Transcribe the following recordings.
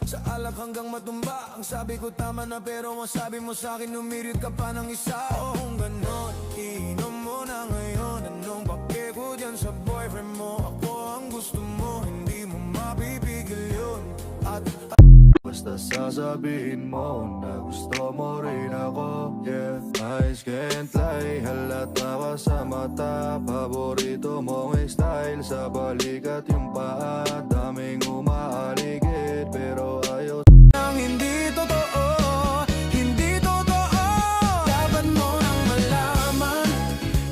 Sa alak hanggang matumba, ang sabi ko tama na pero ang sabi mo sa'kin umirit ka pa ng isa. O kung ganon, iinom mo na ngayon. Anong pake ko dyan sa boyfriend mo? Ako ang gusto mo, hindi mo mapipigil yun. At basta sasabihin mo na gusto mo rin ako, yeah. Eyes can't lie, halata ka sa mata. Paborito mong style, sa balikat yung paa. Daming umaaligid pero ayaw ang hindi totoo, hindi totoo. Dapat mo nang malaman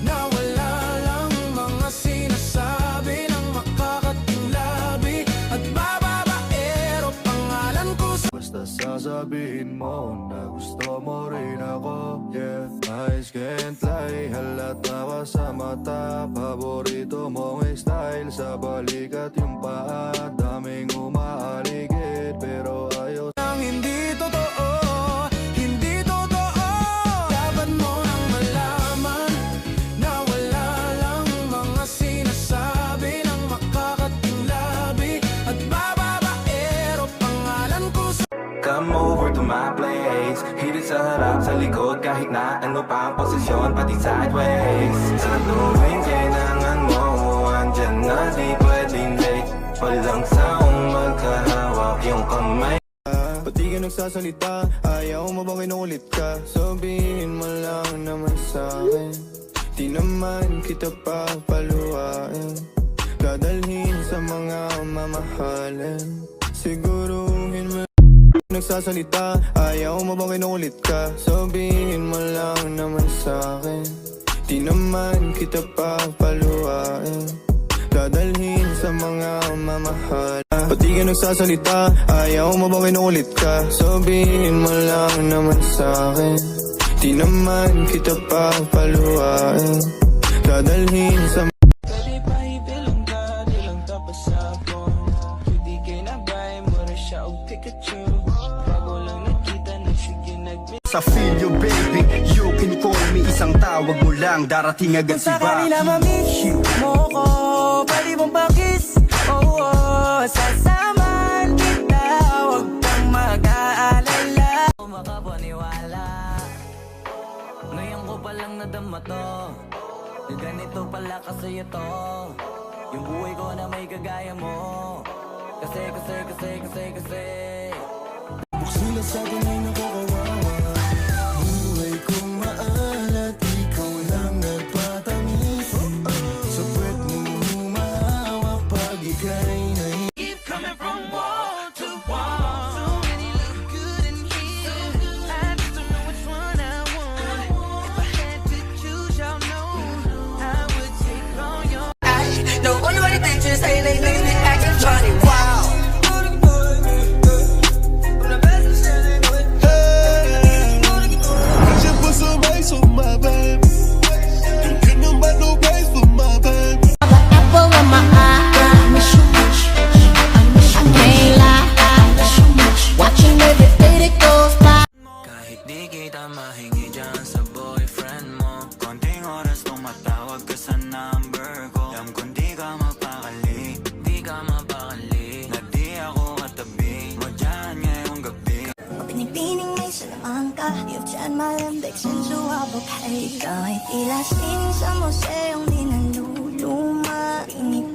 na wala lang mga sinasabi ng makakating labi at bababaero pangalan ko sa basta sasabihin mo na gusto mo rin ako, yeah. Eyes can't lie, halata ka sa mata. Paborito mong style, sa balikat yung paa. Daming umaaligid pero ayaw ang hindi totoo, hindi totoo. Dapat mo nang malaman na wala lang mga sinasabi ng makakating labi at bababaero pangalan ko sa Come over to my place. Hirit sa harap, sa likod, kahit na ano pa ang posisyon, pati sideways. Sa tuwing kailangan mo, andyan na, di pwedeng late. Walang saong magkahawak yung kamay. Ba't di ka nagsasalita? Ayaw mo bang kinukulit ka? Sabihin mo lang naman sa'kin. Di naman kita papaluhain. Dadalhin sa mga mamahalin. Siguruhin mo nagsasalita. Ayaw mo bang kinukulit ka? Sabihin mo lang naman sa'kin. Di naman kita papaluhain. Dadalhin sa mga mamahal. Ba't di ka nagsasalita? Ayaw mo bang kinukulit ka? Sabihin mo lang naman sa'kin. Di naman kita papaluhain. Dadalhin sa Pwede pa ibilong ka, di lang tapos sabon. Pwede kayo nabay mo rin siya o Pikachu. Bago lang nakita, nagsige Sa feel you baby, you can call me. Isang tawag mo lang, darating agad si sakali na Baki. ma-miss mo ko, pwede mong pakis. Oo, sasaman kita, huwag kang mag-aalala. Makapaniwala, ngayon ko palang nadama to. Ganito pala kasi ito, yung buhay ko na may kagaya mo. Kasi sila sa akin ay nakakawawa. Buhay kong maalat, ikaw lang nagpatamis. Sa puwet mo humahawak pag ika'y nahihinig. keep coming from wall to wall. So many look good in here. I just don't know which one I want. If I had to choose, y'all know I would take all your. No wonder why they just say they niggas be acting funny. Wow. put some ice on my baby. Don't get nobody no praise for my baby. Apple in my eye, I miss you much. I can't lie, I miss you much. Watching every day that goes by. Kahit di kita mahingi dyan sa boyfriend mo, konting oras tumatawag ka sa number ko. Alam kung di ka mapakali, di ka mapakali, na di ako katabi mo dyan ngayong gabi. Pinipining may salamang ka. You've turned my limbic into a bouquet. Ikaw ay tila sining sa museong di naluluma. Pinig